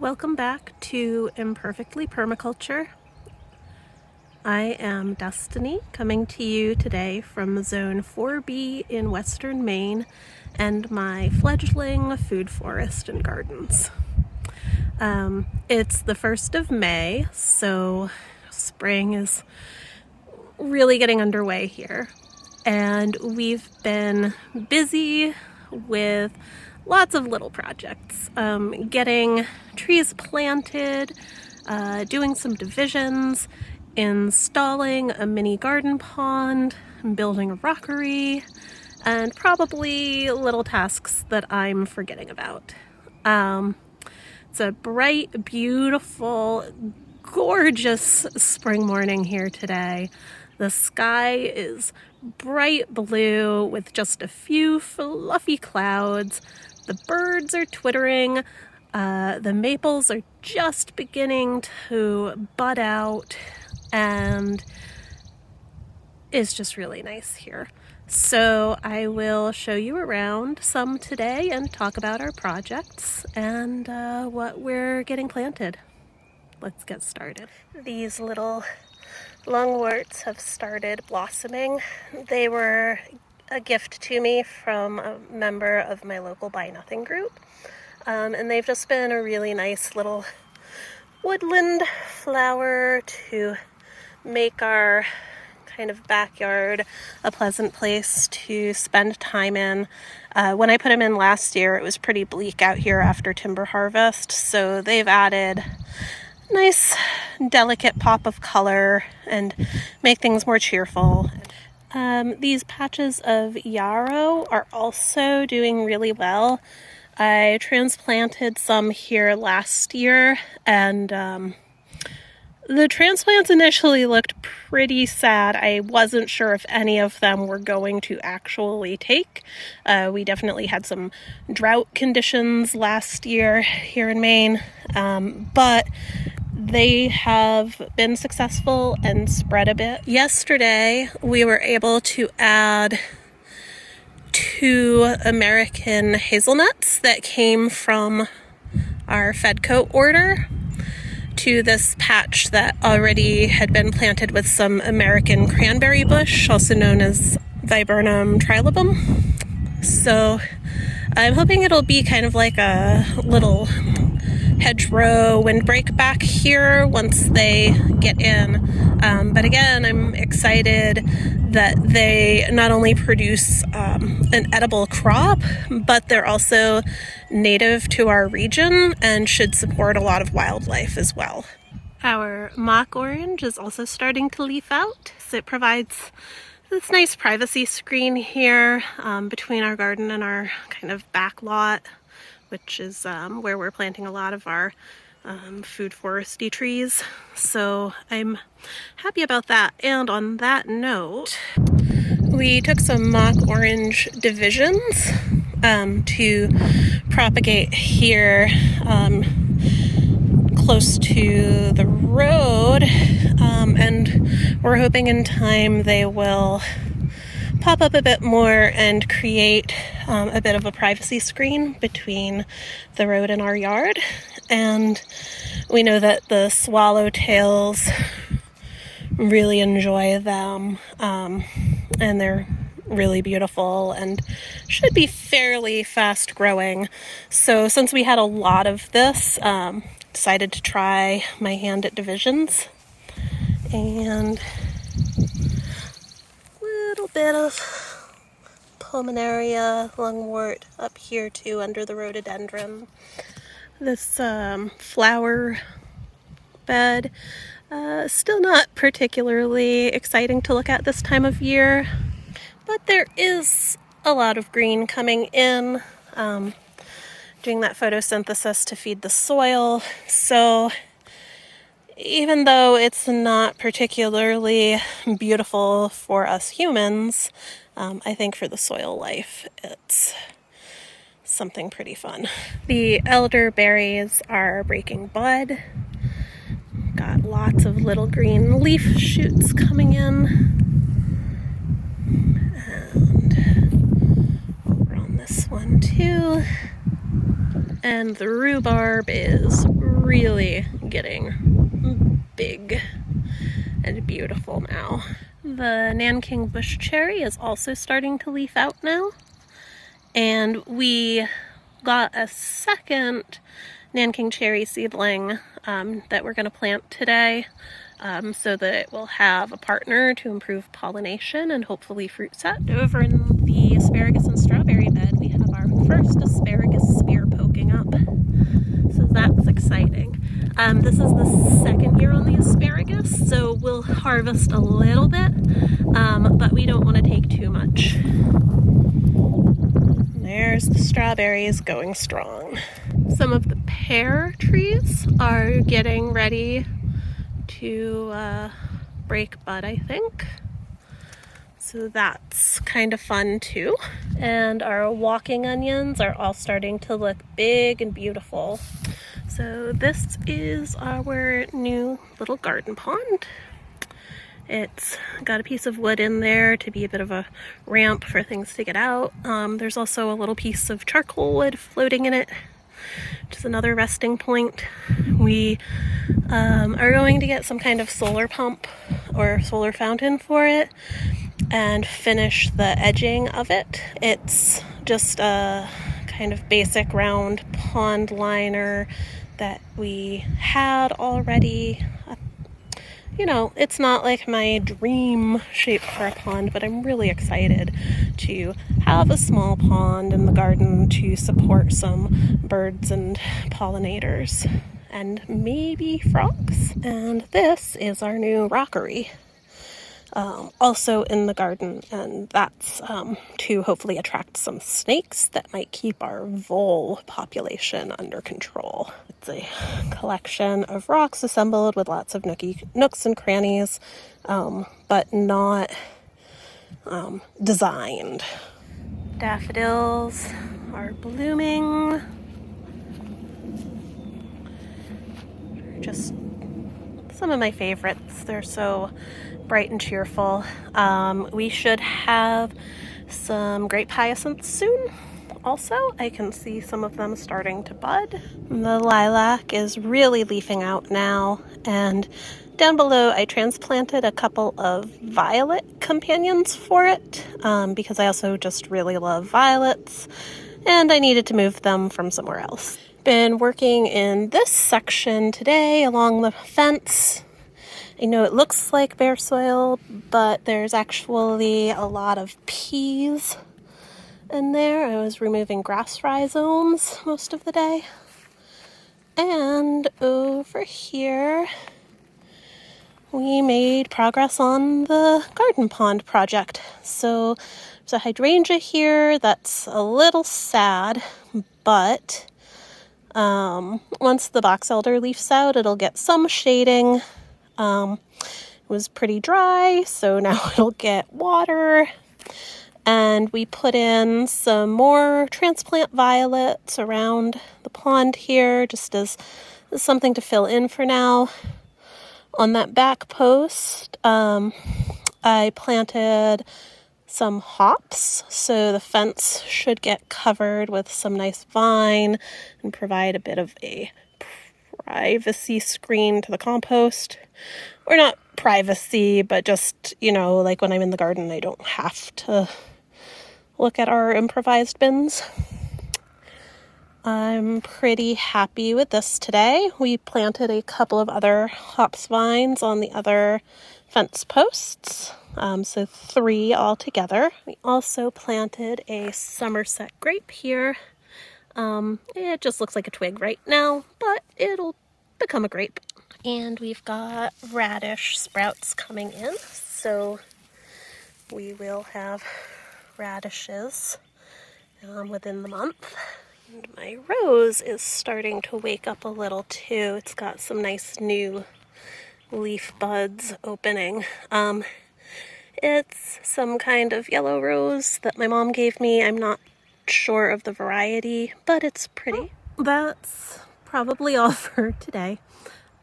Welcome back to Imperfectly Permaculture. I am Destiny, coming to you today from Zone 4B in Western Maine and my fledgling food forest and gardens. It's the 1st of May, so spring is really getting underway here. And we've been busy with lots of little projects, getting trees planted, doing some divisions, installing a mini garden pond, building a rockery, and probably little tasks that I'm forgetting about. It's a bright, beautiful, gorgeous spring morning here today. The sky is bright blue with just a few fluffy clouds. The birds are twittering. The maples are just beginning to bud out, and it's just really nice here. So I will show you around some today and talk about our projects and what we're getting planted. Let's get started. These little lungworts have started blossoming. They were a gift to me from a member of my local Buy Nothing group. And they've just been a really nice little woodland flower to make our kind of backyard a pleasant place to spend time in. When I put them in last year, it was pretty bleak out here after timber harvest, so they've added nice delicate pop of color and make things more cheerful. These patches of yarrow are also doing really well. I transplanted some here last year, and the transplants initially looked pretty sad. I wasn't sure if any of them were going to actually take. We definitely had some drought conditions last year here in Maine, but they have been successful and spread a bit. Yesterday, we were able to add 2 American hazelnuts that came from our Fedco order to this patch that already had been planted with some American cranberry bush, also known as Viburnum trilobum. So I'm hoping it'll be kind of like a little hedgerow windbreak back here once they get in. But again, I'm excited that they not only produce an edible crop, but they're also native to our region and should support a lot of wildlife as well. Our mock orange is also starting to leaf out. So it provides this nice privacy screen here between our garden and our kind of back lot, which is where we're planting a lot of our food foresty trees. So I'm happy about that. And on that note, we took some mock orange divisions to propagate here close to the road, and we're hoping in time they will pop up a bit more and create a bit of a privacy screen between the road and our yard. And we know that the swallowtails really enjoy them, and they're really beautiful and should be fairly fast growing. So since we had a lot of this, decided to try my hand at divisions, and little bit of Pulmonaria lungwort up here too under the rhododendron. This flower bed, still not particularly exciting to look at this time of year, but there is a lot of green coming in, doing that photosynthesis to feed the soil. So even though it's not particularly beautiful for us humans, I think for the soil life, it's something pretty fun. The elderberries are breaking bud. Got lots of little green leaf shoots coming in. And over on this one too. And the rhubarb is really getting big and beautiful now. The Nanking bush cherry is also starting to leaf out now, and we got a second Nanking cherry seedling that we're going to plant today, so that it will have a partner to improve pollination and hopefully fruit set. Over in the asparagus and strawberry bed, we have our first asparagus spear poking up, so that's exciting. This is the second year on the asparagus, so we'll harvest a little bit, but we don't want to take too much. There's the strawberries going strong. Some of the pear trees are getting ready to break bud, I think. So that's kind of fun too. And our walking onions are all starting to look big and beautiful. So this is our new little garden pond. It's got a piece of wood in there to be a bit of a ramp for things to get out. There's also a little piece of charcoal wood floating in it, which is another resting point. We are going to get some kind of solar pump or solar fountain for it and finish the edging of it. It's just a kind of basic round pond liner that we had already. You know, it's not like my dream shape for a pond, but I'm really excited to have a small pond in the garden to support some birds and pollinators and maybe frogs. And this is our new rockery, also in the garden, and that's to hopefully attract some snakes that might keep our vole population under control. It's a collection of rocks assembled with lots of nooks and crannies, but not designed. Daffodils are blooming. Just some of my favorites. They're so bright and cheerful. We should have some grape hyacinths soon. Also, I can see some of them starting to bud. The lilac is really leafing out now, and down below I transplanted a couple of violet companions for it, because I also just really love violets, and I needed to move them from somewhere else. Been working in this section today along the fence. I know it looks like bare soil, but there's actually a lot of peas in there. I was removing grass rhizomes most of the day. And over here, we made progress on the garden pond project. So there's a hydrangea here that's a little sad, but once the box elder leaves out, it'll get some shading. It was pretty dry, so now it'll get water. And we put in some more transplant violets around the pond here, just as something to fill in for now. On that back post, I planted some hops, so the fence should get covered with some nice vine and provide a bit of a privacy screen to the compost. Or not privacy, but just, you know, like when I'm in the garden, I don't have to look at our improvised bins. I'm pretty happy with this today. We planted a couple of other hops vines on the other fence posts, so 3 altogether. We also planted a Somerset grape here. It just looks like a twig right now, but it'll become a grape. And we've got radish sprouts coming in, so we will have radishes within the month. And my rose is starting to wake up a little too. It's got some nice new leaf buds opening. It's some kind of yellow rose that my mom gave me. I'm not sure of the variety, but it's pretty. That's probably all for today.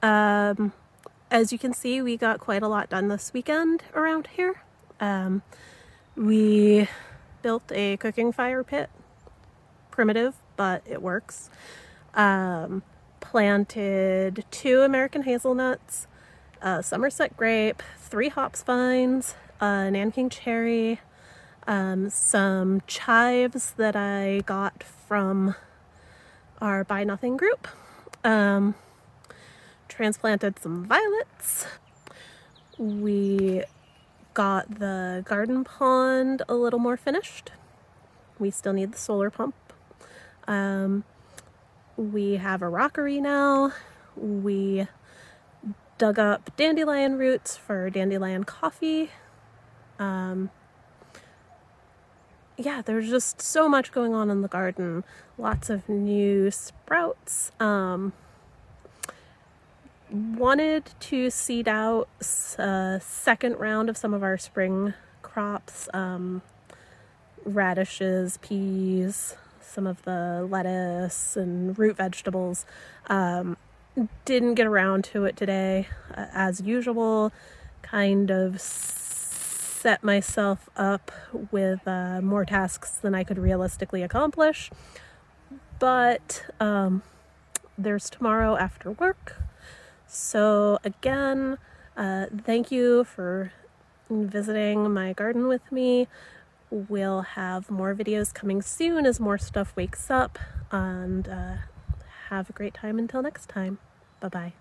As you can see, we got quite a lot done this weekend around here. We built a cooking fire pit. Primitive, but it works. planted 2 American hazelnuts, a Somerset grape, 3 hops vines, a Nanking cherry, some chives that I got from our Buy Nothing group, transplanted some violets. We got the garden pond a little more finished. We still need the solar pump. We have a rockery now. We dug up dandelion roots for dandelion coffee. Yeah, there's just so much going on in the garden. Lots of new sprouts. Wanted to seed out a second round of some of our spring crops. Radishes, peas, some of the lettuce and root vegetables. Didn't get around to it today, as usual. Kind of set myself up with more tasks than I could realistically accomplish. But there's tomorrow after work. So again, thank you for visiting my garden with me. We'll have more videos coming soon as more stuff wakes up, and have a great time until next time. Bye-bye.